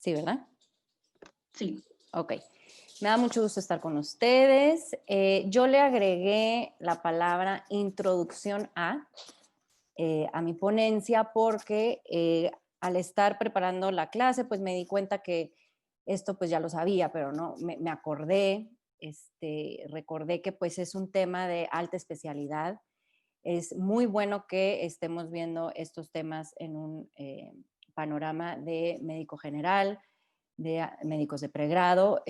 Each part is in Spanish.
Sí, ¿verdad? Sí. Ok. Me da mucho gusto estar con ustedes. Yo le agregué la palabra introducción a mi ponencia porque al estar preparando la clase, pues me di cuenta que esto pues ya lo sabía, pero no, me acordé, recordé que pues es un tema de alta especialidad. Es muy bueno que estemos viendo estos temas en un panorama de médico general, de médicos de pregrado,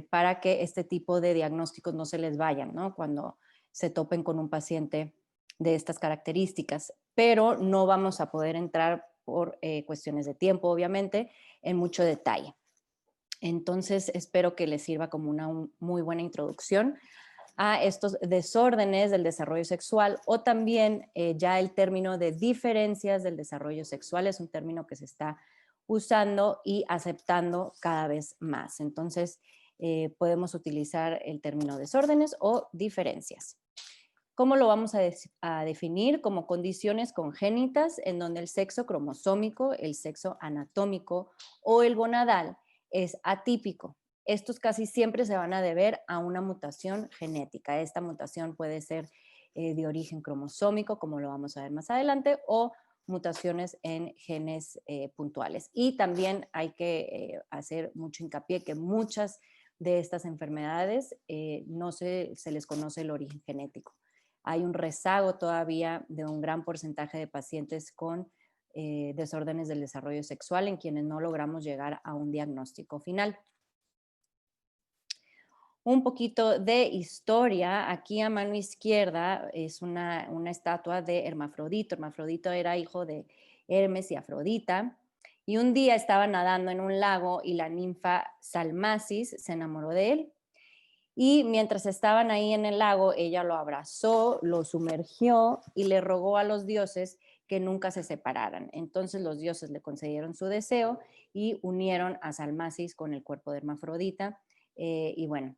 para que este tipo de diagnósticos no se les vayan, ¿no? Cuando se topen con un paciente de estas características. Pero no vamos a poder entrar por cuestiones de tiempo, obviamente, en mucho detalle. Entonces, espero que les sirva como una muy buena introducción a estos desórdenes del desarrollo sexual o también ya el término de diferencias del desarrollo sexual es un término que se está usando y aceptando cada vez más. Entonces, podemos utilizar el término desórdenes o diferencias. ¿Cómo lo vamos a definir? Como condiciones congénitas en donde el sexo cromosómico, el sexo anatómico o el gonadal es atípico. Estos casi siempre se van a deber a una mutación genética. Esta mutación puede ser de origen cromosómico, como lo vamos a ver más adelante, o mutaciones en genes puntuales. Y también hay que hacer mucho hincapié que muchas de estas enfermedades no se les conoce el origen genético. Hay un rezago todavía de un gran porcentaje de pacientes con desórdenes del desarrollo sexual en quienes no logramos llegar a un diagnóstico final. Un poquito de historia. Aquí a mano izquierda es una estatua de Hermafrodito. Hermafrodito era hijo de Hermes y Afrodita. Y un día estaba nadando en un lago y la ninfa Salmacis se enamoró de él. Y mientras estaban ahí en el lago, ella lo abrazó, lo sumergió y le rogó a los dioses que nunca se separaran. Entonces los dioses le concedieron su deseo y unieron a Salmacis con el cuerpo de Hermafrodita. Y bueno,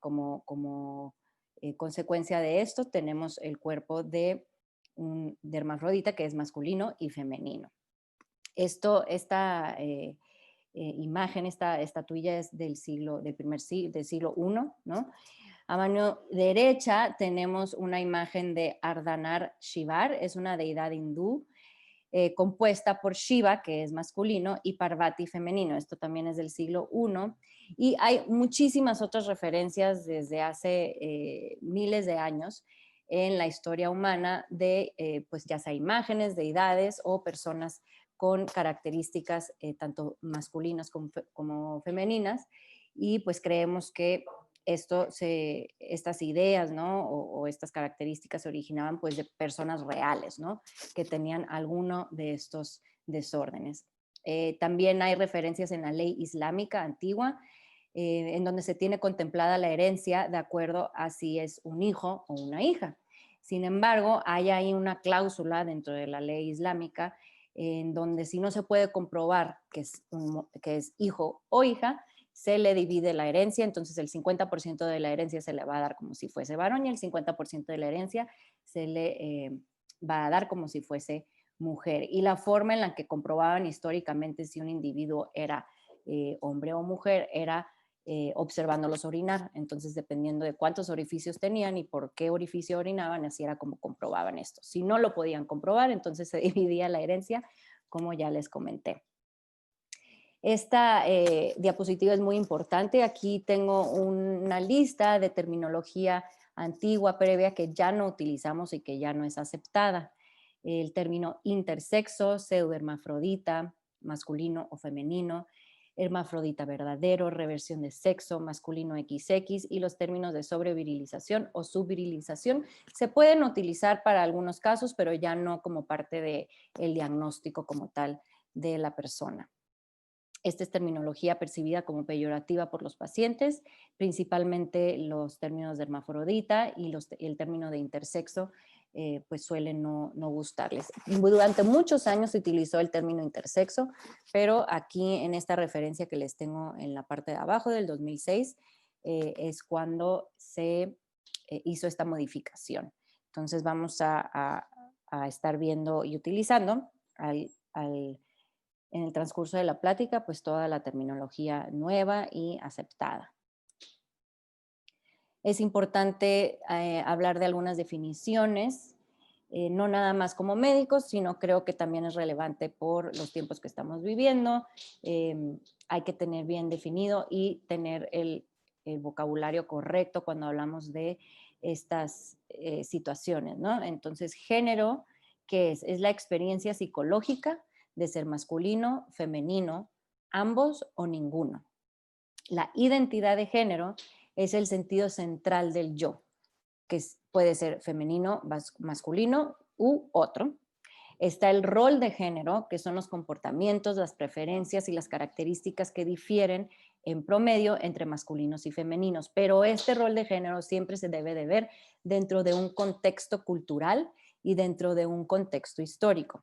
como consecuencia de esto, tenemos el cuerpo de Hermafrodita, que es masculino y femenino. Esta imagen, esta estatuilla es del siglo I, ¿no? A mano derecha tenemos una imagen de Ardhanar Shivar, es una deidad hindú compuesta por Shiva, que es masculino, y Parvati femenino. Esto también es del siglo I. Y hay muchísimas otras referencias desde hace miles de años en la historia humana de, pues ya sea imágenes, deidades o personas con características tanto masculinas como femeninas. Y pues creemos que estas ideas, ¿no? O estas características se originaban pues de personas reales, ¿no? Que tenían alguno de estos desórdenes. También hay referencias en la ley islámica antigua, en donde se tiene contemplada la herencia de acuerdo a si es un hijo o una hija. Sin embargo, hay ahí una cláusula dentro de la ley islámica en donde si no se puede comprobar que es hijo o hija, se le divide la herencia, entonces el 50% de la herencia se le va a dar como si fuese varón y el 50% de la herencia se le va a dar como si fuese mujer. Y la forma en la que comprobaban históricamente si un individuo era hombre o mujer era observándolos orinar. Entonces, dependiendo de cuántos orificios tenían y por qué orificio orinaban, así era como comprobaban esto. Si no lo podían comprobar, entonces se dividía la herencia, como ya les comenté. Esta diapositiva es muy importante. Aquí tengo una lista de terminología antigua, previa, que ya no utilizamos y que ya no es aceptada. El término intersexo, pseudohermafrodita, masculino o femenino, hermafrodita verdadero, reversión de sexo, masculino XX, y los términos de sobrevirilización o subvirilización se pueden utilizar para algunos casos, pero ya no como parte del diagnóstico como tal de la persona. Esta es terminología percibida como peyorativa por los pacientes, principalmente los términos de hermafrodita y el término de intersexo, pues suelen no gustarles. Durante muchos años se utilizó el término intersexo, pero aquí en esta referencia que les tengo en la parte de abajo del 2006, es cuando se hizo esta modificación. Entonces vamos a estar viendo y utilizando al en el transcurso de la plática, pues toda la terminología nueva y aceptada. Es importante hablar de algunas definiciones, no nada más como médicos, sino creo que también es relevante por los tiempos que estamos viviendo. Hay que tener bien definido y tener el vocabulario correcto cuando hablamos de estas situaciones, ¿no? Entonces, género, ¿qué es? Es la experiencia psicológica de ser masculino, femenino, ambos o ninguno. La identidad de género es el sentido central del yo, que puede ser femenino, masculino u otro. Está el rol de género, que son los comportamientos, las preferencias y las características que difieren en promedio entre masculinos y femeninos. Pero este rol de género siempre se debe de ver dentro de un contexto cultural y dentro de un contexto histórico.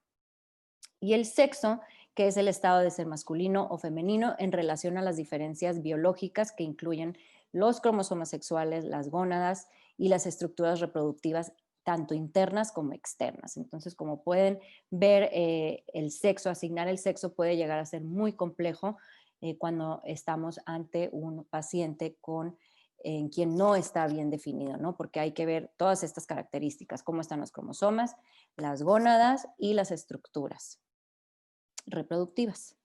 Y el sexo, que es el estado de ser masculino o femenino en relación a las diferencias biológicas que incluyen los cromosomas sexuales, las gónadas y las estructuras reproductivas tanto internas como externas. Entonces, como pueden ver, el sexo, asignar el sexo puede llegar a ser muy complejo cuando estamos ante un paciente en quien no está bien definido, ¿no? Porque hay que ver todas estas características, cómo están los cromosomas, las gónadas y las estructuras reproductivas.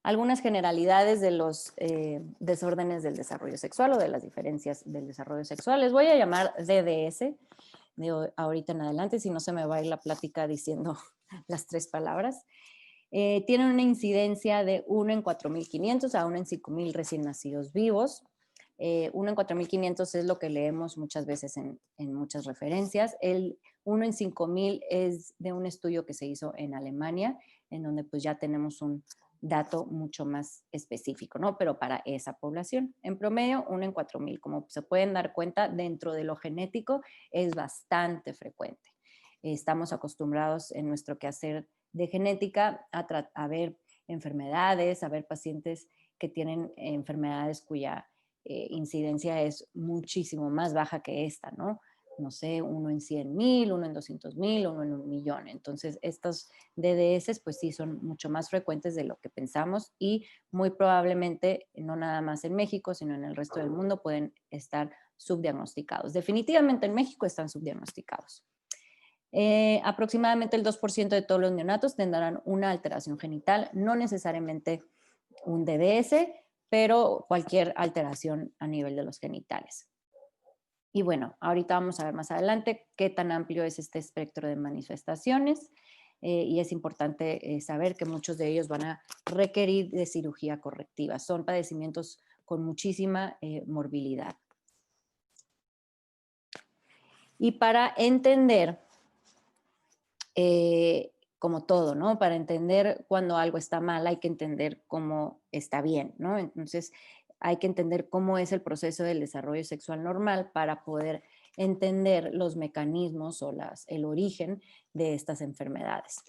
Algunas generalidades de los desórdenes del desarrollo sexual o de las diferencias del desarrollo sexual. Les voy a llamar DDS de ahorita en adelante, si no se me va a ir la plática diciendo las 3 palabras. Tienen una incidencia de 1 en 4.500 a 1 en 5.000 recién nacidos vivos. 1 en 4.500 es lo que leemos muchas veces en muchas referencias. El 1 en 5.000 es de un estudio que se hizo en Alemania, en donde pues ya tenemos un dato mucho más específico, ¿no? Pero para esa población. En promedio, 1 en 4.000. Como se pueden dar cuenta, dentro de lo genético es bastante frecuente. Estamos acostumbrados en nuestro quehacer de genética a ver enfermedades, a ver pacientes que tienen enfermedades cuya incidencia es muchísimo más baja que esta, ¿no? No sé, 1 en 100.000, 1 en 200.000, 1 en 1.000.000. Entonces, estos DDS, pues sí, son mucho más frecuentes de lo que pensamos y muy probablemente, no nada más en México, sino en el resto del mundo, pueden estar subdiagnosticados. Definitivamente en México están subdiagnosticados. Aproximadamente el 2% de todos los neonatos tendrán una alteración genital, no necesariamente un DDS, pero cualquier alteración a nivel de los genitales. Y bueno, ahorita vamos a ver más adelante qué tan amplio es este espectro de manifestaciones y es importante saber que muchos de ellos van a requerir de cirugía correctiva. Son padecimientos con muchísima morbilidad. Y para entender, como todo, ¿no? Para entender cuando algo está mal, hay que entender cómo está bien, ¿no? Entonces, hay que entender cómo es el proceso del desarrollo sexual normal para poder entender los mecanismos o el origen de estas enfermedades.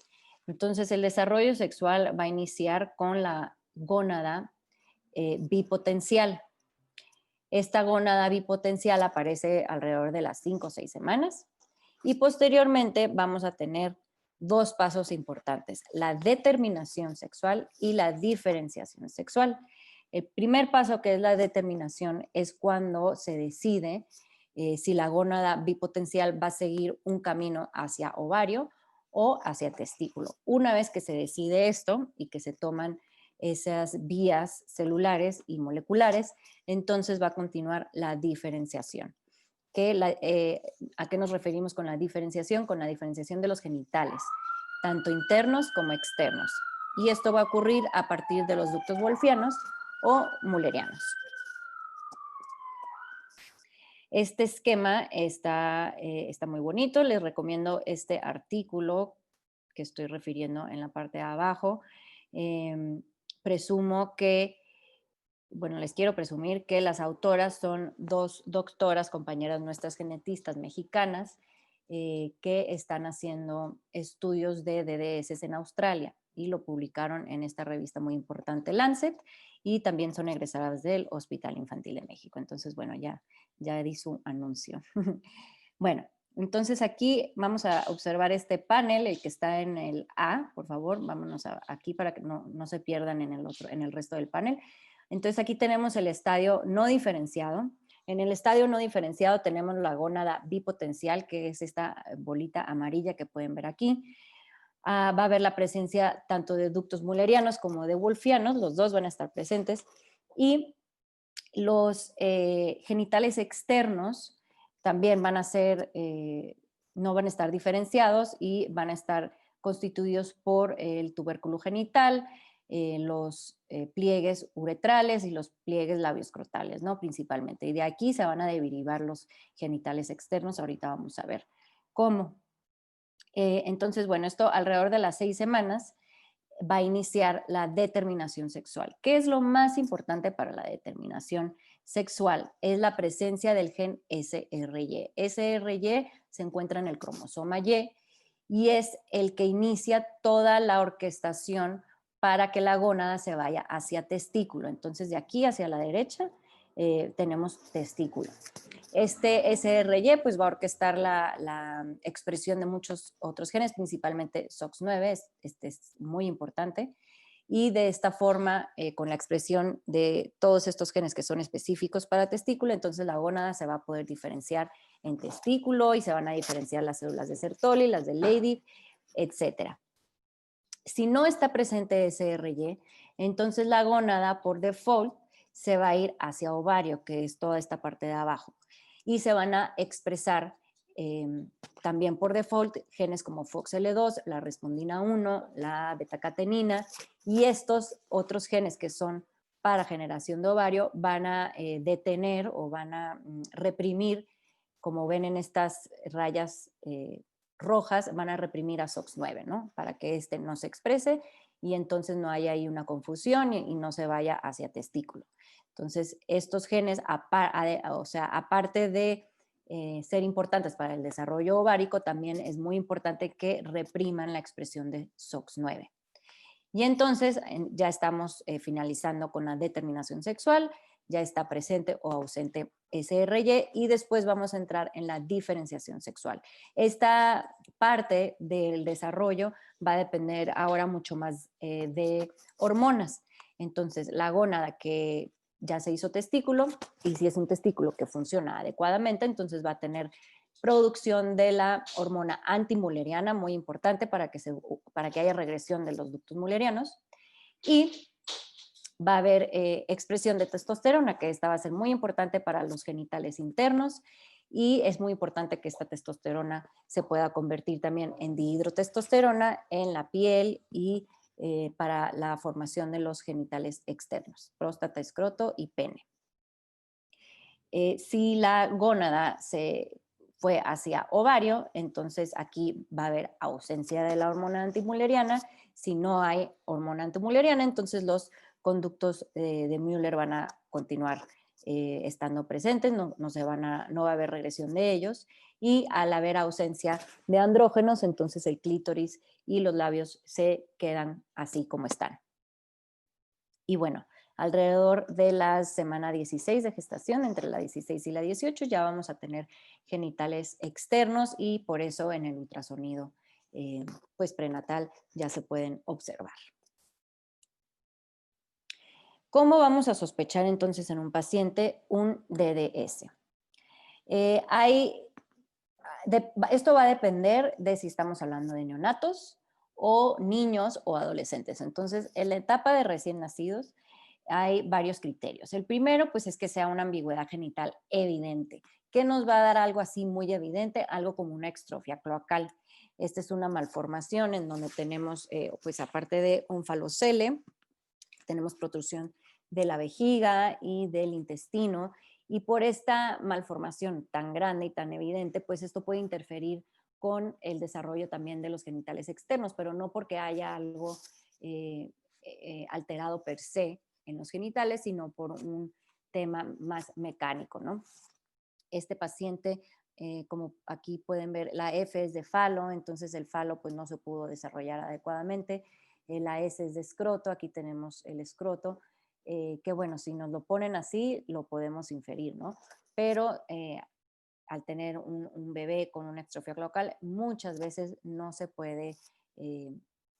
Entonces, el desarrollo sexual va a iniciar con la gónada bipotencial. Esta gónada bipotencial aparece alrededor de las 5 o 6 semanas y posteriormente vamos a tener 2 pasos importantes, la determinación sexual y la diferenciación sexual. El primer paso, que es la determinación, es cuando se decide si la gónada bipotencial va a seguir un camino hacia ovario o hacia testículo. Una vez que se decide esto y que se toman esas vías celulares y moleculares, entonces va a continuar la diferenciación. ¿A qué nos referimos con la diferenciación? Con la diferenciación de los genitales, tanto internos como externos. Y esto va a ocurrir a partir de los ductos wolfianos o mullerianos. Este esquema está muy bonito. Les recomiendo este artículo que estoy refiriendo en la parte de abajo. Presumo que, bueno, les quiero presumir que las autoras son 2 doctoras, compañeras nuestras genetistas mexicanas, que están haciendo estudios de DDS en Australia y lo publicaron en esta revista muy importante, Lancet, y también son egresadas del Hospital Infantil de México. Entonces, bueno, ya di su anuncio. Bueno, Entonces aquí vamos a observar este panel, el que está en el A, por favor, vámonos aquí para que no se pierdan en el resto del panel. Entonces aquí tenemos el estadio no diferenciado. En el estadio no diferenciado tenemos la gónada bipotencial, que es esta bolita amarilla que pueden ver aquí. Va a haber la presencia tanto de ductos mullerianos como de wolffianos, los dos van a estar presentes, y los genitales externos también van a ser, no van a estar diferenciados y van a estar constituidos por el tubérculo genital, los pliegues uretrales y los pliegues labioscrotales, ¿no? Principalmente. Y de aquí se van a derivar los genitales externos. Ahorita vamos a ver cómo. Entonces, bueno, esto alrededor de las 6 semanas va a iniciar la determinación sexual. ¿Qué es lo más importante para la determinación sexual? Es la presencia del gen SRY. SRY se encuentra en el cromosoma y es el que inicia toda la orquestación para que la gónada se vaya hacia testículo. Entonces, de aquí hacia la derecha tenemos testículo. Este SRY pues, va a orquestar la expresión de muchos otros genes, principalmente SOX9, este es muy importante, y de esta forma, con la expresión de todos estos genes que son específicos para testículo, entonces la gónada se va a poder diferenciar en testículo y se van a diferenciar las células de Sertoli, las de Leydig, etc. Si no está presente SRY, entonces la gónada por default se va a ir hacia ovario, que es toda esta parte de abajo, y se van a expresar también por default genes como FOXL2, la respondina 1, la betacatenina, y estos otros genes que son para generación de ovario van a detener o van a reprimir, como ven en estas rayas rojas, van a reprimir a SOX9, ¿no? Para que este no se exprese y entonces no haya ahí una confusión y no se vaya hacia testículo. Entonces, estos genes, o sea, aparte de ser importantes para el desarrollo ovárico, también es muy importante que repriman la expresión de SOX9. Y entonces ya estamos finalizando con la determinación sexual, ya está presente o ausente SRY y después vamos a entrar en la diferenciación sexual. Esta parte del desarrollo va a depender ahora mucho más de hormonas. Entonces, la gónada que ya se hizo testículo y si es un testículo que funciona adecuadamente, entonces va a tener producción de la hormona antimulleriana, muy importante para que haya regresión de los ductos mullerianos, y va a haber expresión de testosterona, que esta va a ser muy importante para los genitales internos, y es muy importante que esta testosterona se pueda convertir también en dihidrotestosterona en la piel y para la formación de los genitales externos, próstata, escroto y pene. Si la gónada se fue hacia ovario, entonces aquí va a haber ausencia de la hormona antimulleriana. Si no hay hormona antimulleriana, entonces los conductos de Müller van a continuar estando presentes, no va a haber regresión de ellos. Y al haber ausencia de andrógenos, entonces el clítoris y los labios se quedan así como están. Y bueno, alrededor de la semana 16 de gestación, entre la 16 y la 18, ya vamos a tener genitales externos y por eso en el ultrasonido pues prenatal ya se pueden observar. ¿Cómo vamos a sospechar entonces en un paciente un DDS? Esto va a depender de si estamos hablando de neonatos o niños o adolescentes. Entonces, en la etapa de recién nacidos, hay varios criterios. El primero, pues, es que sea una ambigüedad genital evidente. ¿Qué nos va a dar algo así muy evidente? Algo como una extrofia cloacal. Esta es una malformación en donde tenemos, pues, aparte de un falocele, tenemos protrusión de la vejiga y del intestino. Y por esta malformación tan grande y tan evidente, pues esto puede interferir con el desarrollo también de los genitales externos, pero no porque haya algo alterado per se en los genitales, sino por un tema más mecánico, ¿no? Este paciente, como aquí pueden ver, la F es de falo, entonces el falo pues no se pudo desarrollar adecuadamente. La S es de escroto, aquí tenemos el escroto, que bueno, si nos lo ponen así, lo podemos inferir, ¿no? Pero al tener un bebé con una extrofia cloacal, muchas veces no se puede,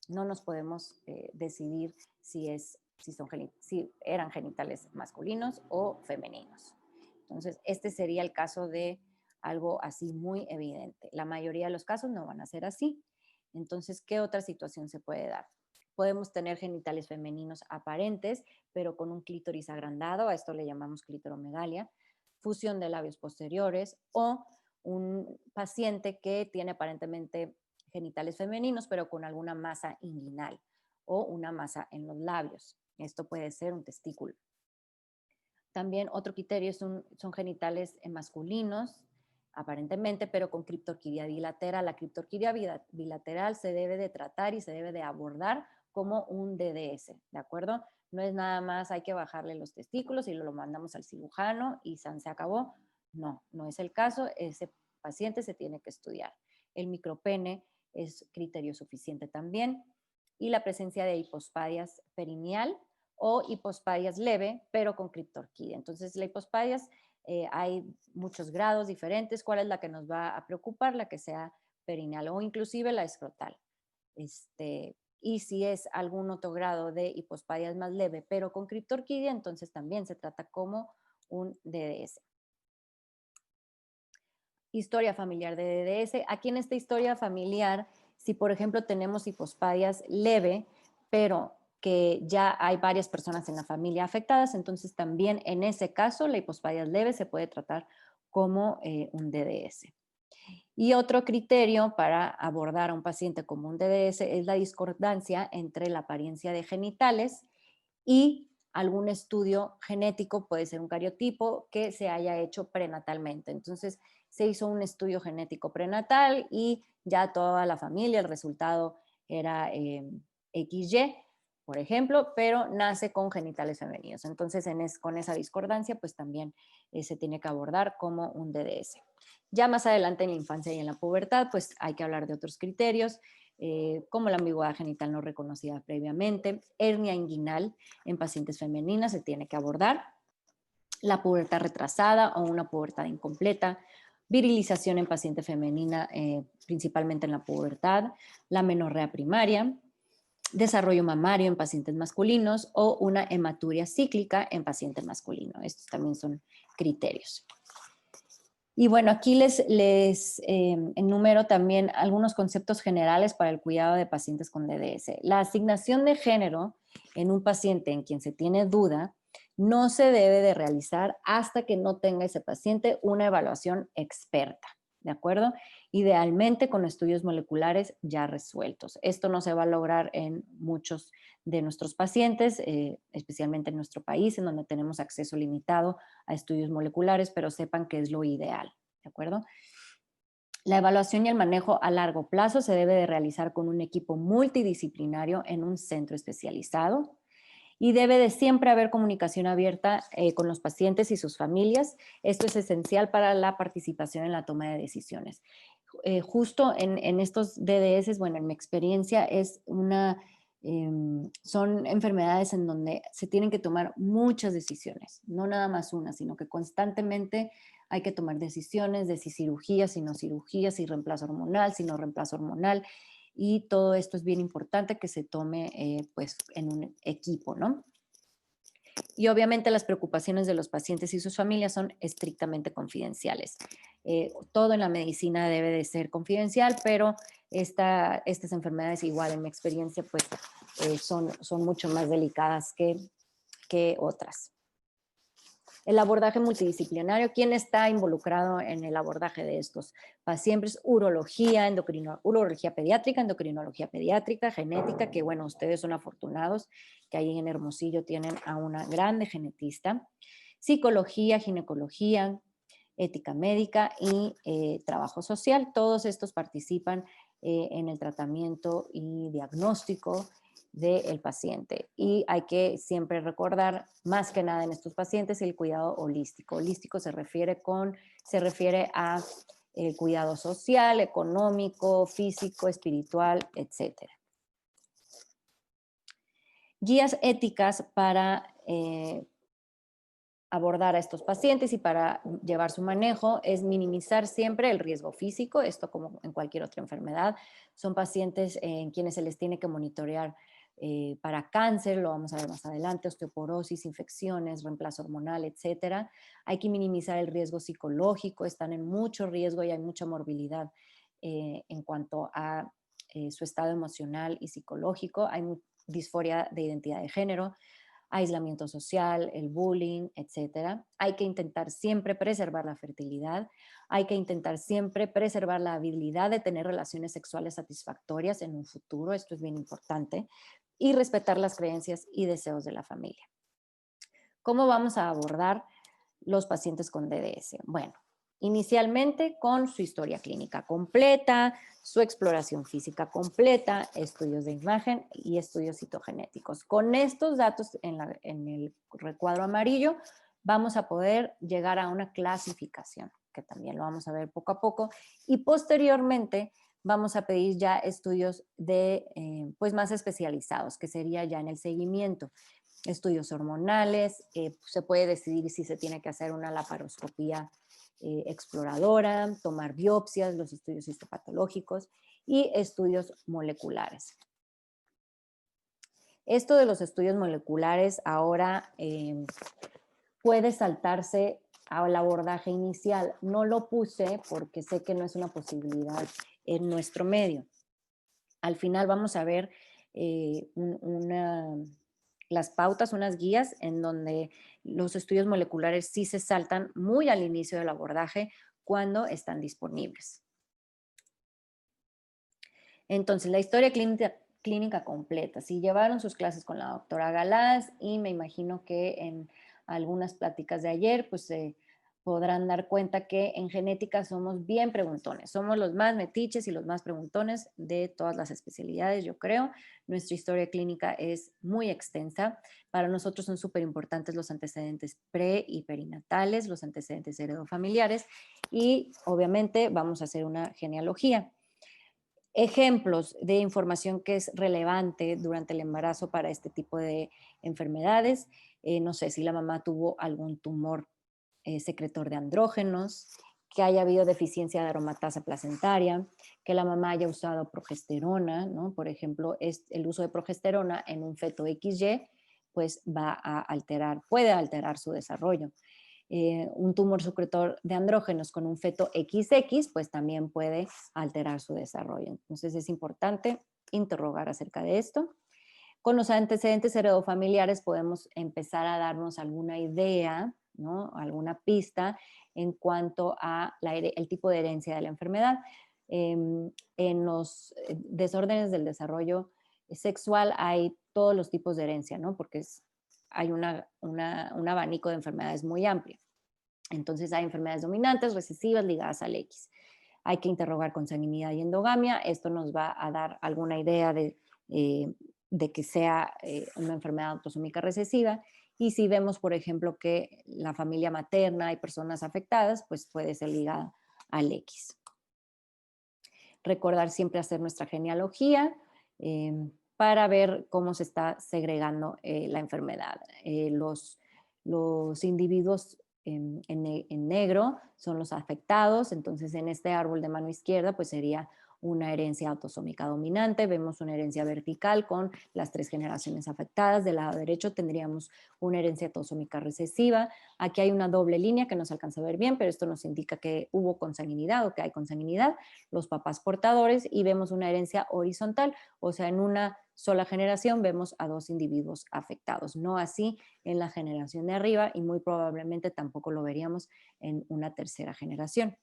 no nos podemos decidir si eran genitales masculinos o femeninos. Entonces, este sería el caso de algo así muy evidente. La mayoría de los casos no van a ser así. Entonces, ¿qué otra situación se puede dar? Podemos tener genitales femeninos aparentes, pero con un clítoris agrandado, a esto le llamamos clitoromegalia, fusión de labios posteriores o un paciente que tiene aparentemente genitales femeninos, pero con alguna masa inguinal o una masa en los labios. Esto puede ser un testículo. También otro criterio son genitales masculinos, aparentemente, pero con criptorquidia bilateral. La criptorquidia bilateral se debe de tratar y se debe de abordar como un DDS, ¿de acuerdo? No es nada más hay que bajarle los testículos y lo mandamos al cirujano y se acabó. No, no es el caso. Ese paciente se tiene que estudiar. El micropene es criterio suficiente también. Y la presencia de hipospadias perineal o hipospadias leve, pero con criptorquidia. Entonces, la hipospadias hay muchos grados diferentes. ¿Cuál es la que nos va a preocupar? La que sea perineal o inclusive la escrotal. Y si es algún otro grado de hipospadias más leve, pero con criptorquidia, entonces también se trata como un DDS. Historia familiar de DDS. Aquí en esta historia familiar, si por ejemplo tenemos hipospadias leve, pero que ya hay varias personas en la familia afectadas, entonces también en ese caso la hipospadias leve se puede tratar como un DDS. Y otro criterio para abordar a un paciente como un DDS es la discordancia entre la apariencia de genitales y algún estudio genético, puede ser un cariotipo, que se haya hecho prenatalmente. Entonces, se hizo un estudio genético prenatal y ya toda la familia, el resultado era XY, por ejemplo, pero nace con genitales femeninos. Entonces, con esa discordancia, pues también se tiene que abordar como un DDS. Ya más adelante en la infancia y en la pubertad, pues hay que hablar de otros criterios, como la ambigüedad genital no reconocida previamente, hernia inguinal en pacientes femeninas se tiene que abordar, la pubertad retrasada o una pubertad incompleta, virilización en paciente femenina, principalmente en la pubertad, la menorrea primaria, desarrollo mamario en pacientes masculinos o una hematuria cíclica en paciente masculino. Estos también son criterios. Y bueno, aquí les enumero también algunos conceptos generales para el cuidado de pacientes con DDS. La asignación de género en un paciente en quien se tiene duda no se debe de realizar hasta que no tenga ese paciente una evaluación experta, ¿de acuerdo? Idealmente con estudios moleculares ya resueltos. Esto no se va a lograr en muchos de nuestros pacientes, especialmente en nuestro país, en donde tenemos acceso limitado a estudios moleculares, pero sepan que es lo ideal, ¿de acuerdo? La evaluación y el manejo a largo plazo se debe de realizar con un equipo multidisciplinario en un centro especializado y debe de siempre haber comunicación abierta con los pacientes y sus familias. Esto es esencial para la participación en la toma de decisiones. Justo en estos DDS, bueno, en mi experiencia es son enfermedades en donde se tienen que tomar muchas decisiones, no nada más una, sino que constantemente hay que tomar decisiones de si cirugía, si no cirugía, si reemplazo hormonal, si no reemplazo hormonal, y todo esto es bien importante que se tome pues en un equipo, ¿no? Y obviamente las preocupaciones de los pacientes y sus familias son estrictamente confidenciales. Todo en la medicina debe de ser confidencial, pero estas enfermedades igual en mi experiencia pues son mucho más delicadas que otras. El abordaje multidisciplinario, ¿quién está involucrado en el abordaje de estos pacientes? Urología, urología pediátrica, endocrinología pediátrica, genética, que bueno, ustedes son afortunados que ahí en Hermosillo tienen a una grande genetista. Psicología, ginecología, ética médica y trabajo social. Todos estos participan en el tratamiento y diagnóstico del paciente. Y hay que siempre recordar, más que nada en estos pacientes, el cuidado holístico. Holístico se refiere a el cuidado social, económico, físico, espiritual, etc. Guías éticas para abordar a estos pacientes y para llevar su manejo es minimizar siempre el riesgo físico, esto como en cualquier otra enfermedad. Son pacientes en quienes se les tiene que monitorear para cáncer, lo vamos a ver más adelante, osteoporosis, infecciones, reemplazo hormonal, etcétera. Hay que minimizar el riesgo psicológico, están en mucho riesgo y hay mucha morbilidad en cuanto a su estado emocional y psicológico. Hay disforia de identidad de género, aislamiento social, el bullying, etcétera. Hay que intentar siempre preservar la fertilidad, hay que intentar siempre preservar la habilidad de tener relaciones sexuales satisfactorias en un futuro, esto es bien importante, y respetar las creencias y deseos de la familia. ¿Cómo vamos a abordar los pacientes con DDS? Bueno, inicialmente con su historia clínica completa, su exploración física completa, estudios de imagen y estudios citogenéticos. Con estos datos en el recuadro amarillo vamos a poder llegar a una clasificación, que también lo vamos a ver poco a poco, y posteriormente vamos a pedir ya estudios pues más especializados, que sería ya en el seguimiento. Estudios hormonales, se puede decidir si se tiene que hacer una laparoscopía exploradora, tomar biopsias, los estudios histopatológicos y estudios moleculares. Esto de los estudios moleculares ahora puede saltarse al abordaje inicial. No lo puse porque sé que no es una posibilidad en nuestro medio. Al final vamos a ver las pautas, unas guías en donde los estudios moleculares sí se saltan muy al inicio del abordaje cuando están disponibles. Entonces, la historia clínica completa. Si llevaron sus clases con la doctora Galás y me imagino que en algunas pláticas de ayer, pues se podrán dar cuenta que en genética somos bien preguntones. Somos los más metiches y los más preguntones de todas las especialidades, yo creo. Nuestra historia clínica es muy extensa. Para nosotros son súper importantes los antecedentes pre y perinatales, los antecedentes heredofamiliares y obviamente vamos a hacer una genealogía. Ejemplos de información que es relevante durante el embarazo para este tipo de enfermedades. No sé si la mamá tuvo algún tumor secretor de andrógenos, que haya habido deficiencia de aromatasa placentaria, que la mamá haya usado progesterona, ¿no? Por ejemplo, el uso de progesterona en un feto XY, pues puede alterar su desarrollo. Un tumor secretor de andrógenos con un feto XX, pues también puede alterar su desarrollo. Entonces es importante interrogar acerca de esto. Con los antecedentes heredofamiliares podemos empezar a darnos alguna idea, ¿no? Alguna pista en cuanto a el tipo de herencia de la enfermedad. En los desórdenes del desarrollo sexual hay todos los tipos de herencia, ¿no? Porque hay un abanico de enfermedades muy amplio. Entonces hay enfermedades dominantes, recesivas, ligadas al X. Hay que interrogar consanguinidad y endogamia. Esto nos va a dar alguna idea de que sea una enfermedad autosómica recesiva. Y si vemos, por ejemplo, que la familia materna hay personas afectadas, pues puede ser ligada al X. Recordar siempre hacer nuestra genealogía para ver cómo se está segregando la enfermedad. Los individuos en negro son los afectados, entonces en este árbol de mano izquierda pues sería una herencia autosómica dominante, vemos una herencia vertical con las 3 generaciones afectadas, del lado derecho tendríamos una herencia autosómica recesiva, aquí hay una doble línea que no se alcanza a ver bien, pero esto nos indica que hubo consanguinidad o que hay consanguinidad, los papás portadores y vemos una herencia horizontal, o sea, en una sola generación vemos a 2 individuos afectados, no así en la generación de arriba y muy probablemente tampoco lo veríamos en una tercera generación.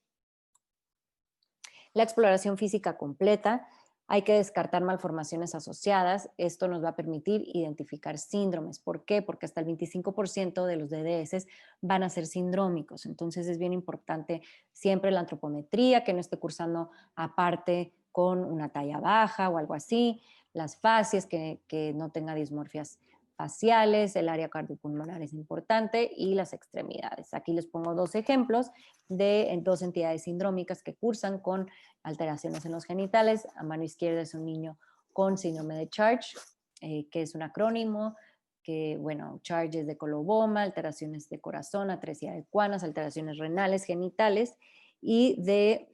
La exploración física completa, hay que descartar malformaciones asociadas. Esto nos va a permitir identificar síndromes. ¿Por qué? Porque hasta el 25% de los DDS van a ser sindrómicos. Entonces es bien importante siempre la antropometría, que no esté cursando aparte con una talla baja o algo así. Las facies, que no tenga dismorfias faciales, el área cardiopulmonar es importante y las extremidades. Aquí les pongo 2 ejemplos de 2 entidades sindrómicas que cursan con alteraciones en los genitales. A mano izquierda es un niño con síndrome de Charge, que es un acrónimo que, bueno, charges de coloboma, alteraciones de corazón, atresia de Equanas, alteraciones renales, genitales y de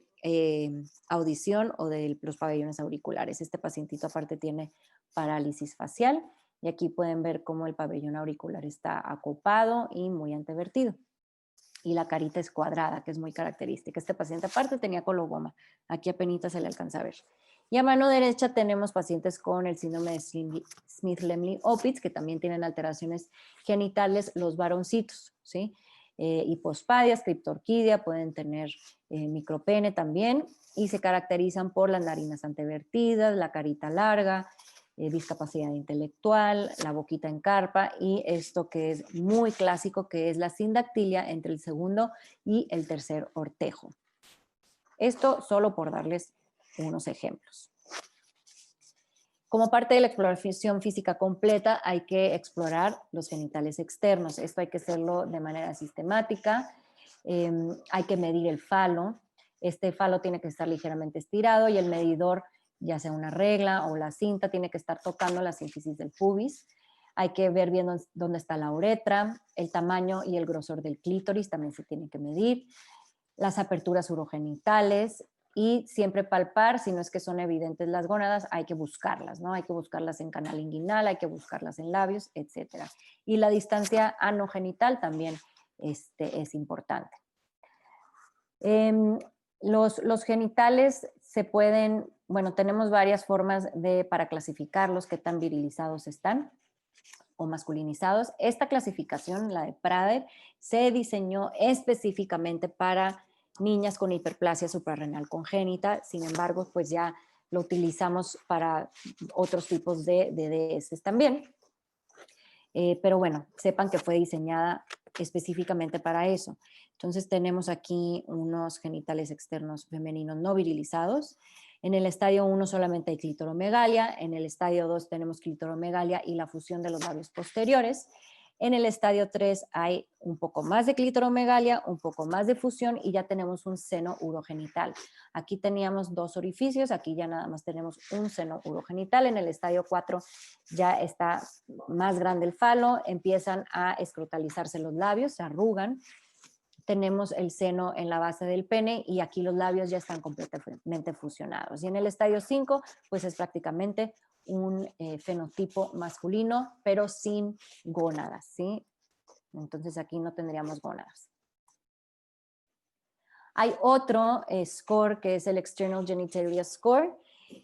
audición o de los pabellones auriculares. Este pacientito aparte tiene parálisis facial y aquí pueden ver cómo el pabellón auricular está acopado y muy antevertido. Y la carita es cuadrada, que es muy característica. Este paciente aparte tenía coloboma. Aquí apenas se le alcanza a ver. Y a mano derecha tenemos pacientes con el síndrome de Smith-Lemli-Opitz, que también tienen alteraciones genitales, los varoncitos, ¿sí? Hipospadias, criptorquidia, pueden tener micropene también, y se caracterizan por las narinas antevertidas, la carita larga, discapacidad intelectual, la boquita en carpa y esto que es muy clásico, que es la sindactilia entre el segundo y el tercer ortejo. Esto solo por darles unos ejemplos. Como parte de la exploración física completa hay que explorar los genitales externos. Esto hay que hacerlo de manera sistemática. Hay que medir el falo. Este falo tiene que estar ligeramente estirado y el medidor, ya sea una regla o la cinta, tiene que estar tocando la sínfisis del pubis. Hay que ver bien dónde está la uretra, el tamaño y el grosor del clítoris también se tiene que medir, las aperturas urogenitales y siempre palpar, si no es que son evidentes las gónadas, hay que buscarlas, ¿no? Hay que buscarlas en canal inguinal, hay que buscarlas en labios, etc. Y la distancia anogenital también es importante. Los genitales se pueden, bueno, tenemos varias formas para clasificarlos, qué tan virilizados están o masculinizados. Esta clasificación, la de Prader, se diseñó específicamente para niñas con hiperplasia suprarrenal congénita, sin embargo, pues ya lo utilizamos para otros tipos de DDS también. Pero bueno, sepan que fue diseñada específicamente para eso. Entonces tenemos aquí unos genitales externos femeninos no virilizados. En el estadio 1 solamente hay clitoromegalia, en el estadio 2 tenemos clitoromegalia y la fusión de los labios posteriores. En el estadio 3 hay un poco más de clitoromegalia, un poco más de fusión y ya tenemos un seno urogenital. Aquí teníamos 2 orificios, aquí ya nada más tenemos un seno urogenital. En el estadio 4 ya está más grande el falo, empiezan a escrotalizarse los labios, se arrugan. Tenemos el seno en la base del pene y aquí los labios ya están completamente fusionados. Y en el estadio 5, pues es prácticamente un fenotipo masculino, pero sin gónadas, ¿sí? Entonces aquí no tendríamos gónadas. Hay otro score que es el External Genitalia Score.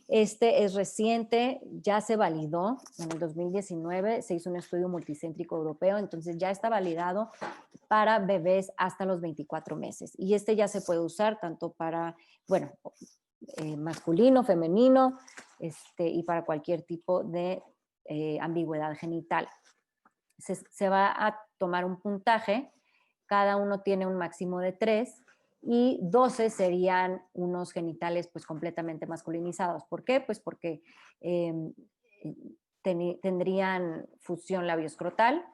Este es reciente, ya se validó en el 2019, se hizo un estudio multicéntrico europeo, entonces ya está validado para bebés hasta los 24 meses. Y este ya se puede usar tanto para, bueno, masculino, femenino, y para cualquier tipo de ambigüedad genital. Se va a tomar un puntaje, cada uno tiene un máximo de 3 y 12 serían unos genitales pues completamente masculinizados. ¿Por qué? Pues porque tendrían fusión labioescrotal,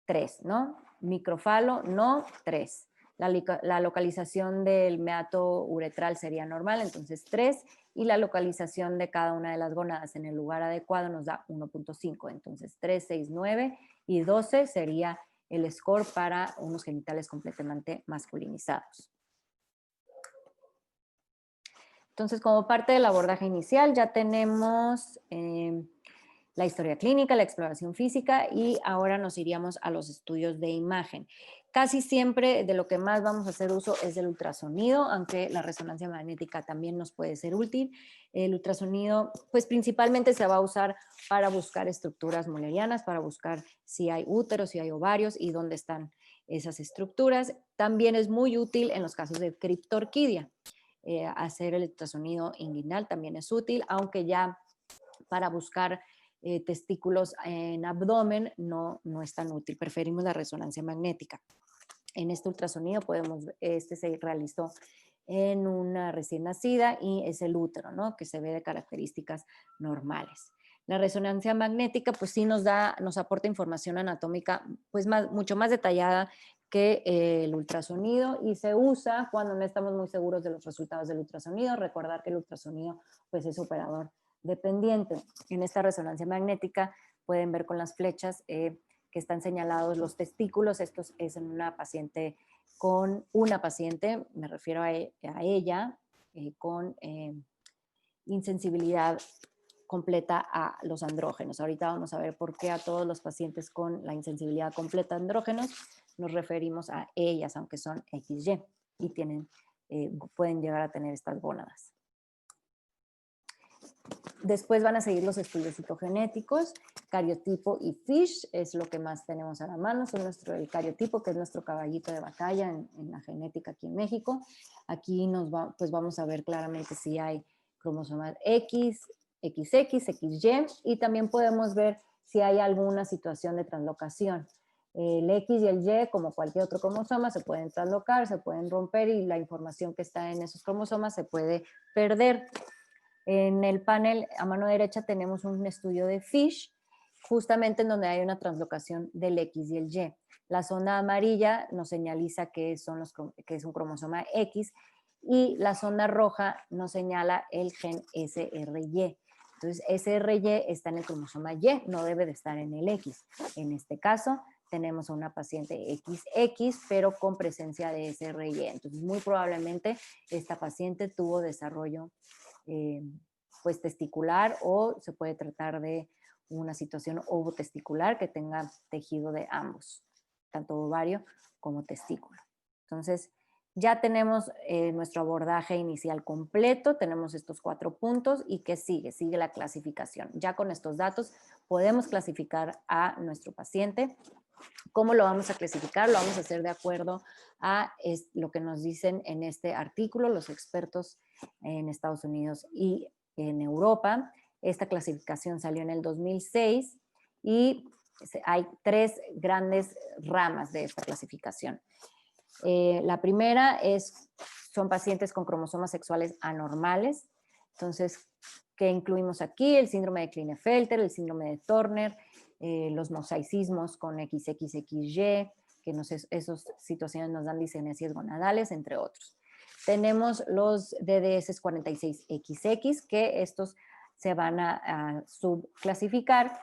3, ¿no? Microfalo, no, 3. La localización del meato uretral sería normal, entonces 3, y la localización de cada una de las gónadas en el lugar adecuado nos da 1.5, entonces 3, 6, 9 y 12 sería el score para unos genitales completamente masculinizados. Entonces, como parte del abordaje inicial, ya tenemos la historia clínica, la exploración física y ahora nos iríamos a los estudios de imagen. Casi siempre de lo que más vamos a hacer uso es del ultrasonido, aunque la resonancia magnética también nos puede ser útil. El ultrasonido, pues principalmente se va a usar para buscar estructuras mullerianas, para buscar si hay úteros, si hay ovarios y dónde están esas estructuras. También es muy útil en los casos de criptorquidia. Hacer el ultrasonido inguinal también es útil, aunque ya para buscar testículos en abdomen no es tan útil, preferimos la resonancia magnética. En este ultrasonido se realizó en una recién nacida y es el útero, ¿no? Que se ve de características normales. La resonancia magnética pues sí nos aporta información anatómica pues mucho más detallada que el ultrasonido y se usa cuando no estamos muy seguros de los resultados del ultrasonido. Recordar que el ultrasonido pues es operador dependiente. En esta resonancia magnética pueden ver con las flechas que están señalados los testículos. Esto es en una paciente me refiero a ella, con insensibilidad completa a los andrógenos. Ahorita vamos a ver por qué a todos los pacientes con la insensibilidad completa a andrógenos nos referimos a ellas, aunque son XY y pueden llegar a tener estas gónadas. Después van a seguir los estudios citogenéticos, cariotipo y FISH, es lo que más tenemos a la mano, son el cariotipo, que es nuestro caballito de batalla en la genética aquí en México. Aquí pues vamos a ver claramente si hay cromosomas X, XX, XY, y también podemos ver si hay alguna situación de translocación. El X y el Y, como cualquier otro cromosoma, se pueden translocar, se pueden romper y la información que está en esos cromosomas se puede perder. En el panel a mano derecha tenemos un estudio de FISH, justamente en donde hay una translocación del X y el Y. La zona amarilla nos señaliza que es un cromosoma X y la zona roja nos señala el gen SRY. Entonces, SRY está en el cromosoma Y, no debe de estar en el X. En este caso, tenemos a una paciente XX, pero con presencia de SRY. Entonces, muy probablemente esta paciente tuvo desarrollo pues testicular, o se puede tratar de una situación ovotesticular que tenga tejido de ambos, tanto ovario como testículo. Entonces, ya tenemos nuestro abordaje inicial completo, tenemos estos 4 puntos y ¿qué sigue? Sigue la clasificación. Ya con estos datos podemos clasificar a nuestro paciente. ¿Cómo lo vamos a clasificar? Lo vamos a hacer de acuerdo a lo que nos dicen en este artículo los expertos en Estados Unidos y en Europa. Esta clasificación salió en el 2006 y hay 3 grandes ramas de esta clasificación. La primera son pacientes con cromosomas sexuales anormales. Entonces, ¿qué incluimos aquí? El síndrome de Klinefelter, el síndrome de Turner, los mosaicismos con XXXY, que esas situaciones nos dan disgenesias gonadales, entre otros. Tenemos los DDS 46XX, que estos se van a subclasificar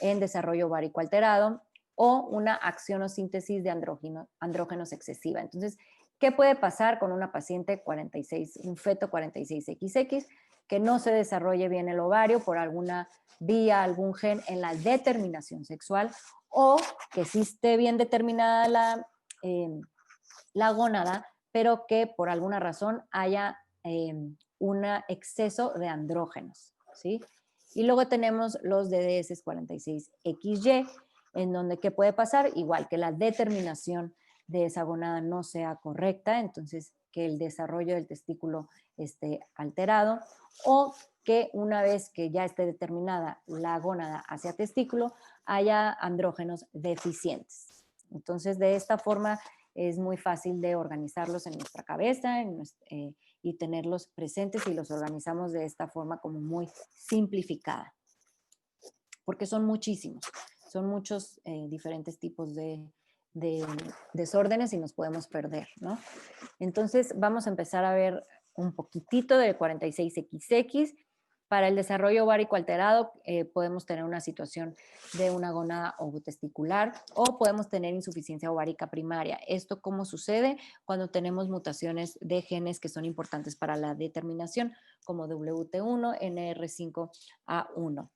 en desarrollo ovárico alterado o una accionosíntesis de andrógenos excesiva. Entonces, ¿qué puede pasar con una paciente un feto 46XX? Que no se desarrolle bien el ovario por alguna vía, algún gen en la determinación sexual, o que sí esté bien determinada la gónada, pero que por alguna razón haya un exceso de andrógenos, ¿sí? Y luego tenemos los DDS 46XY, en donde ¿qué puede pasar? Igual que la determinación de esa gónada no sea correcta, entonces que el desarrollo del testículo esté alterado, o que una vez que ya esté determinada la gónada hacia testículo, haya andrógenos deficientes. Entonces, de esta forma es muy fácil de organizarlos en nuestra cabeza y tenerlos presentes, y los organizamos de esta forma como muy simplificada, porque son muchísimos, son muchos diferentes tipos de desórdenes y nos podemos perder, ¿no? Entonces vamos a empezar a ver un poquitito del 46XX. Para el desarrollo ovárico alterado podemos tener una situación de una gónada ovotesticular o podemos tener insuficiencia ovárica primaria. ¿Esto cómo sucede? Cuando tenemos mutaciones de genes que son importantes para la determinación, como WT1, NR5A1.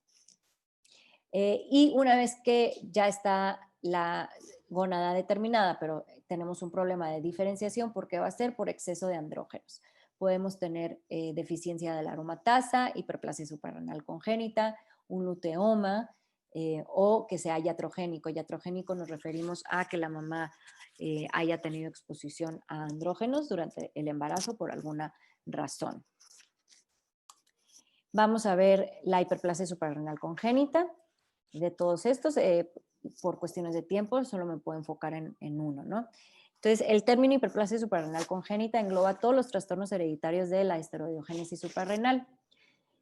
Y una vez que ya está la gónada determinada, pero tenemos un problema de diferenciación, porque va a ser por exceso de andrógenos. Podemos tener deficiencia de la aromatasa, hiperplasia suprarrenal congénita, un luteoma o que sea iatrogénico. Iatrogénico nos referimos a que la mamá haya tenido exposición a andrógenos durante el embarazo por alguna razón. Vamos a ver la hiperplasia suprarrenal congénita. De todos estos, por cuestiones de tiempo, solo me puedo enfocar en uno, ¿no? Entonces, el término hiperplasia suprarrenal congénita engloba todos los trastornos hereditarios de la esteroidogénesis suprarrenal.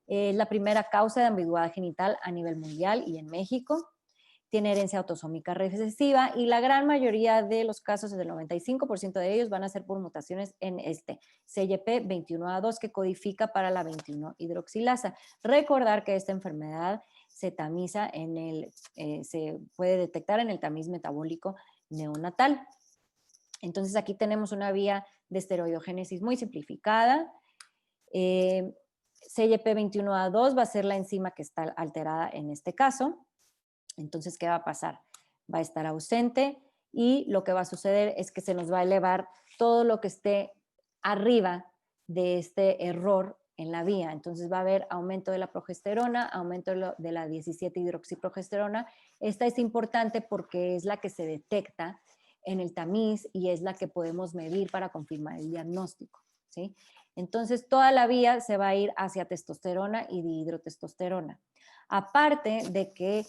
Es la primera causa de ambigüedad genital a nivel mundial y en México. Tiene herencia autosómica recesiva y la gran mayoría de los casos, el 95% de ellos, van a ser por mutaciones en CYP21A2, que codifica para la 21-hidroxilasa. Recordar que esta enfermedad se tamiza se puede detectar en el tamiz metabólico neonatal. Entonces aquí tenemos una vía de esteroidogénesis muy simplificada. CYP21A2 va a ser la enzima que está alterada en este caso. Entonces, ¿qué va a pasar? Va a estar ausente y lo que va a suceder es que se nos va a elevar todo lo que esté arriba de este error en la vía. Entonces va a haber aumento de la progesterona, aumento de la 17-hidroxiprogesterona. Esta es importante porque es la que se detecta en el tamiz y es la que podemos medir para confirmar el diagnóstico, ¿sí? Entonces toda la vía se va a ir hacia testosterona y dihidrotestosterona. Aparte de que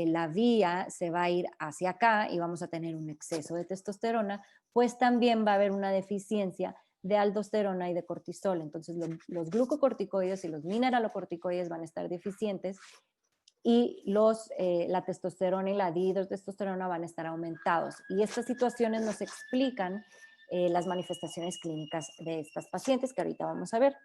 la vía se va a ir hacia acá y vamos a tener un exceso de testosterona, pues también va a haber una deficiencia de aldosterona y de cortisol. Entonces los glucocorticoides y los mineralocorticoides van a estar deficientes y la testosterona y la dihidrotestosterona van a estar aumentados. Y estas situaciones nos explican las manifestaciones clínicas de estas pacientes que ahorita vamos a ver.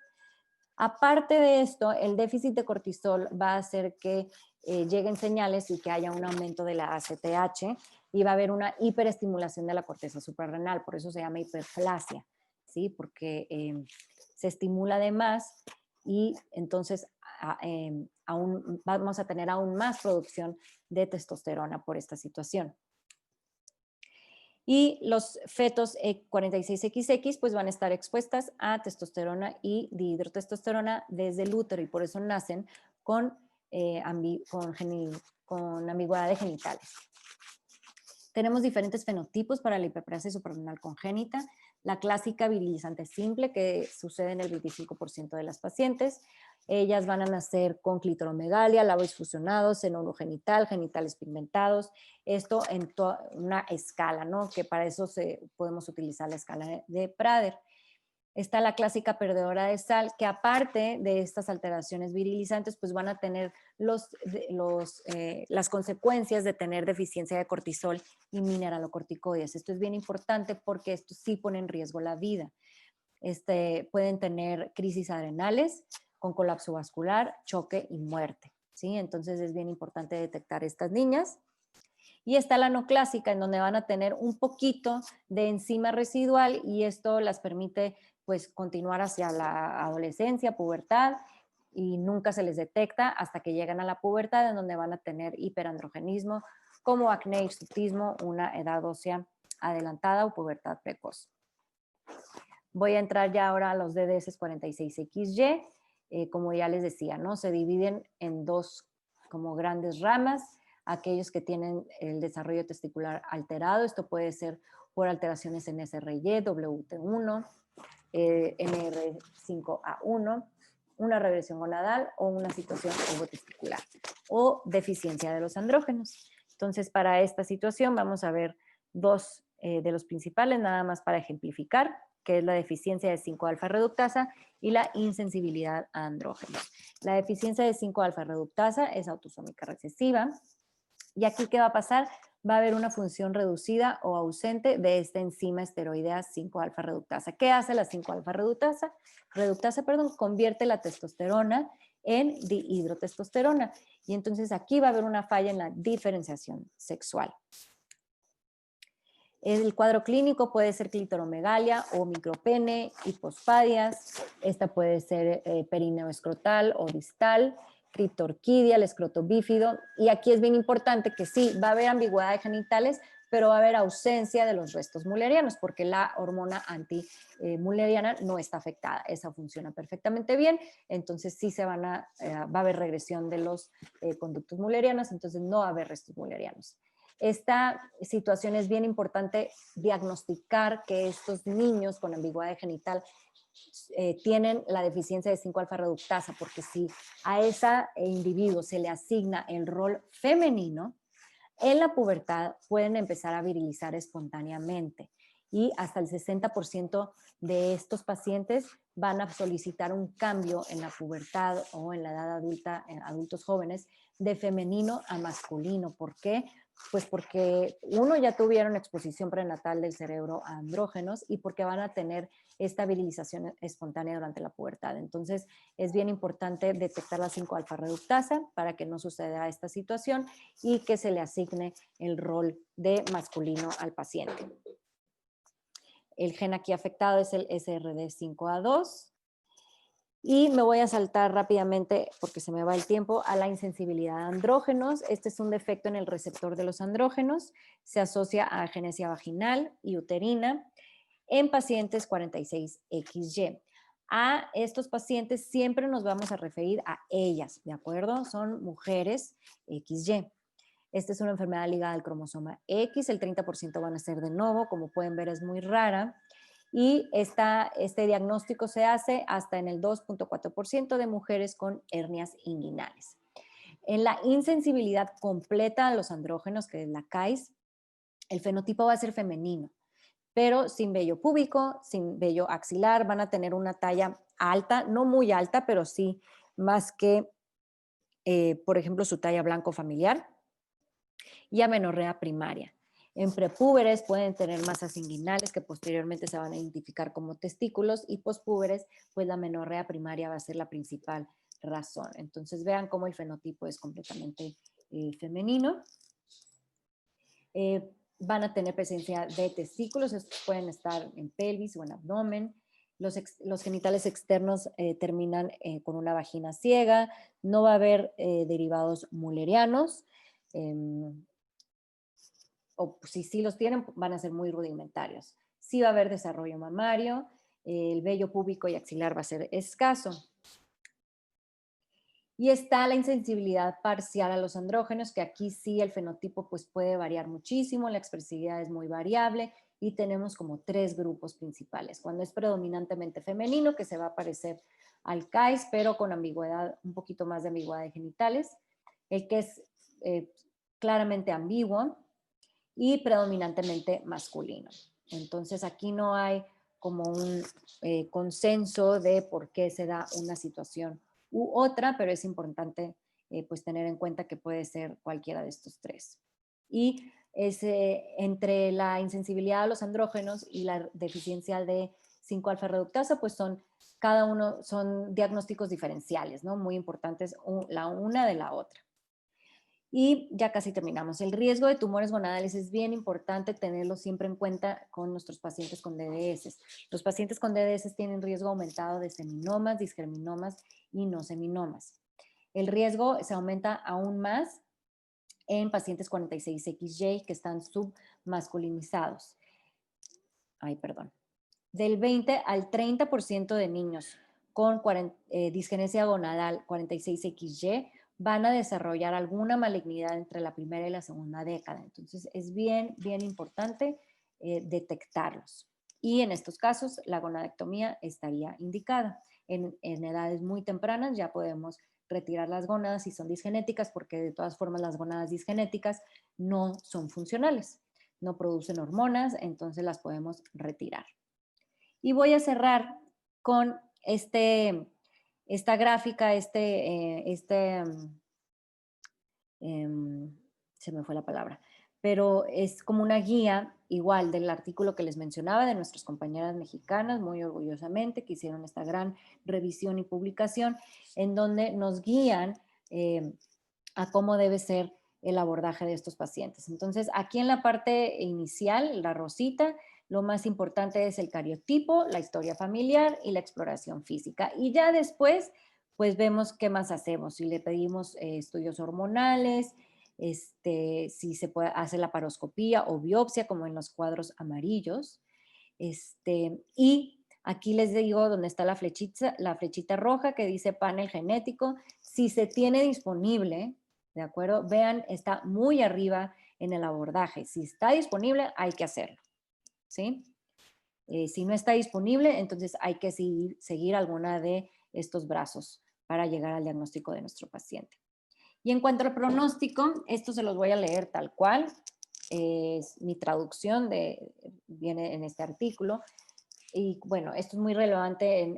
Aparte de esto, el déficit de cortisol va a hacer que lleguen señales y que haya un aumento de la ACTH y va a haber una hiperestimulación de la corteza suprarrenal, por eso se llama hiperplasia, ¿sí? Porque se estimula de más y entonces vamos a tener aún más producción de testosterona por esta situación. Y los fetos 46XX pues van a estar expuestas a testosterona y dihidrotestosterona desde el útero y por eso nacen con ambigüedad de genitales. Tenemos diferentes fenotipos para la hiperplasia suprarrenal congénita. La clásica virilizante simple que sucede en el 25% de las pacientes. Ellas van a nacer con clitoromegalia, labio fusionado, seno urogenital, genitales pigmentados. Esto en una escala, ¿no? Que para eso podemos utilizar la escala de Prader. Está la clásica perdedora de sal, que aparte de estas alteraciones virilizantes, pues van a tener las consecuencias de tener deficiencia de cortisol y mineralocorticoides. Esto es bien importante porque esto sí pone en riesgo la vida. Pueden tener crisis adrenales con colapso vascular, choque y muerte, ¿sí? Entonces es bien importante detectar estas niñas. Y está la no clásica, en donde van a tener un poquito de enzima residual y esto las permite pues continuar hacia la adolescencia, pubertad, y nunca se les detecta hasta que llegan a la pubertad, en donde van a tener hiperandrogenismo, como acné, hirsutismo, una edad ósea adelantada o pubertad precoz. Voy a entrar ya ahora a los DDS 46XY. Como ya les decía, ¿no? Se dividen en dos como grandes ramas. Aquellos que tienen el desarrollo testicular alterado, esto puede ser por alteraciones en SRY, WT1, NR5A1, una regresión gonadal o una situación ovotesticular o deficiencia de los andrógenos. Entonces, para esta situación vamos a ver dos de los principales, nada más para ejemplificar, que es la deficiencia de 5-alfa reductasa y la insensibilidad a andrógenos. La deficiencia de 5-alfa reductasa es autosómica recesiva. Y aquí, ¿qué va a pasar? Va a haber una función reducida o ausente de esta enzima esteroidea 5-alfa reductasa. ¿Qué hace la 5-alfa reductasa? Convierte la testosterona en dihidrotestosterona. Y entonces aquí va a haber una falla en la diferenciación sexual. El cuadro clínico puede ser clitoromegalia o micropene, hipospadias. Esta puede ser perineo escrotal o distal, criptorquidia, el escroto bífido. Y aquí es bien importante que sí, va a haber ambigüedad de genitales, pero va a haber ausencia de los restos mullerianos porque la hormona antimulleriana no está afectada. Esa funciona perfectamente bien. Entonces sí va a haber regresión de los conductos mullerianos, entonces no va a haber restos mullerianos. Esta situación es bien importante diagnosticar que estos niños con ambigüedad genital tienen la deficiencia de 5-alfa reductasa, porque si a ese individuo se le asigna el rol femenino, en la pubertad pueden empezar a virilizar espontáneamente y hasta el 60% de estos pacientes van a solicitar un cambio en la pubertad o en la edad adulta, en adultos jóvenes, de femenino a masculino. ¿Por qué? Pues porque uno, ya tuvieron exposición prenatal del cerebro a andrógenos y porque van a tener estabilización espontánea durante la pubertad. Entonces, es bien importante detectar la 5-alfa-reductasa para que no suceda esta situación y que se le asigne el rol de masculino al paciente. El gen aquí afectado es el SRD5A2. Y me voy a saltar rápidamente, porque se me va el tiempo, a la insensibilidad a andrógenos. Este es un defecto en el receptor de los andrógenos. Se asocia a agenesia vaginal y uterina en pacientes 46XY. A estos pacientes siempre nos vamos a referir a ellas, ¿de acuerdo? Son mujeres XY. Esta es una enfermedad ligada al cromosoma X, el 30% van a ser de novo, como pueden ver es muy rara, y este diagnóstico se hace hasta en el 2.4% de mujeres con hernias inguinales. En la insensibilidad completa a los andrógenos, que es la CAIS, el fenotipo va a ser femenino, pero sin vello púbico, sin vello axilar, van a tener una talla alta, no muy alta, pero sí más que, por ejemplo, su talla blanco familiar, y amenorrea primaria. En prepúberes pueden tener masas inguinales que posteriormente se van a identificar como testículos, y pospúberes, pues la amenorrea primaria va a ser la principal razón. Entonces vean cómo el fenotipo es completamente femenino. Van a tener presencia de testículos, estos pueden estar en pelvis o en abdomen. Los genitales externos terminan con una vagina ciega. No va a haber derivados mullerianos. O si sí los tienen, van a ser muy rudimentarios. Sí va a haber desarrollo mamario, el vello púbico y axilar va a ser escaso. Y está la insensibilidad parcial a los andrógenos, que aquí sí el fenotipo pues puede variar muchísimo, la expresividad es muy variable y tenemos como 3 grupos principales. Cuando es predominantemente femenino, que se va a parecer al CAIS, pero con ambigüedad, un poquito más de ambigüedad de genitales. El que es claramente ambiguo, y predominantemente masculino. Entonces aquí no hay como un consenso de por qué se da una situación u otra, pero es importante pues tener en cuenta que puede ser cualquiera de estos 3. Y entre la insensibilidad a los andrógenos y la deficiencia de 5-alfa-reductasa, pues cada uno son diagnósticos diferenciales, ¿no? Muy importantes la una de la otra. Y ya casi terminamos. El riesgo de tumores gonadales es bien importante tenerlo siempre en cuenta con nuestros pacientes con DDS. Los pacientes con DDS tienen riesgo aumentado de seminomas, disgerminomas y no seminomas. El riesgo se aumenta aún más en pacientes 46XY que están submasculinizados. Del 20 al 30% de niños con disgenesia gonadal 46XY van a desarrollar alguna malignidad entre la primera y la segunda década. Entonces, es bien, bien importante detectarlos. Y en estos casos, la gonadectomía estaría indicada. En edades muy tempranas ya podemos retirar las gónadas si son disgenéticas, porque de todas formas las gónadas disgenéticas no son funcionales, no producen hormonas, entonces las podemos retirar. Y voy a cerrar con esta gráfica, se me fue la palabra, pero es como una guía igual del artículo que les mencionaba de nuestras compañeras mexicanas, muy orgullosamente, que hicieron esta gran revisión y publicación, en donde nos guían a cómo debe ser el abordaje de estos pacientes. Entonces, aquí en la parte inicial, la rosita, lo más importante es el cariotipo, la historia familiar y la exploración física. Y ya después, pues vemos qué más hacemos. Si le pedimos estudios hormonales, si se puede hacer la paroscopía o biopsia, como en los cuadros amarillos. Y aquí les digo dónde está la flechita roja que dice panel genético. Si se tiene disponible, ¿de acuerdo? Vean, está muy arriba en el abordaje. Si está disponible, hay que hacerlo, ¿sí? Si no está disponible, entonces hay que seguir alguna de estos brazos para llegar al diagnóstico de nuestro paciente. Y en cuanto al pronóstico, esto se los voy a leer tal cual. Mi traducción viene en este artículo. Y bueno, esto es muy relevante en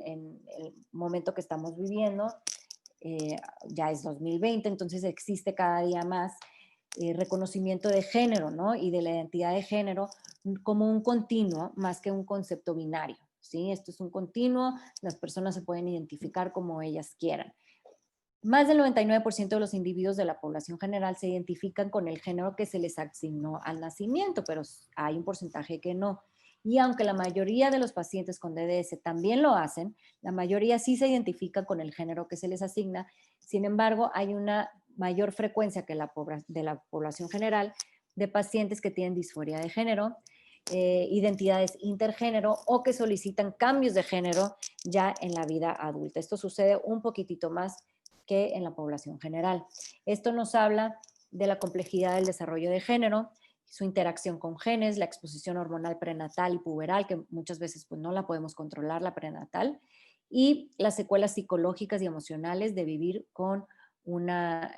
el momento que estamos viviendo. Ya es 2020, entonces existe cada día más reconocimiento de género, ¿no? Y de la identidad de género como un continuo más que un concepto binario, ¿sí? Esto es un continuo, las personas se pueden identificar como ellas quieran. Más del 99% de los individuos de la población general se identifican con el género que se les asignó al nacimiento, pero hay un porcentaje que no. Y aunque la mayoría de los pacientes con DDS también lo hacen, la mayoría sí se identifican con el género que se les asigna. Sin embargo, hay una mayor frecuencia que de la población general de pacientes que tienen disforia de género, identidades intergénero o que solicitan cambios de género ya en la vida adulta. Esto sucede un poquitito más que en la población general. Esto nos habla de la complejidad del desarrollo de género, su interacción con genes, la exposición hormonal prenatal y puberal, que muchas veces pues, no la podemos controlar, la prenatal, y las secuelas psicológicas y emocionales de vivir con una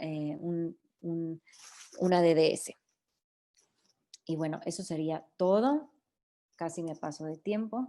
DDS. Y bueno, eso sería todo. Casi me paso de tiempo.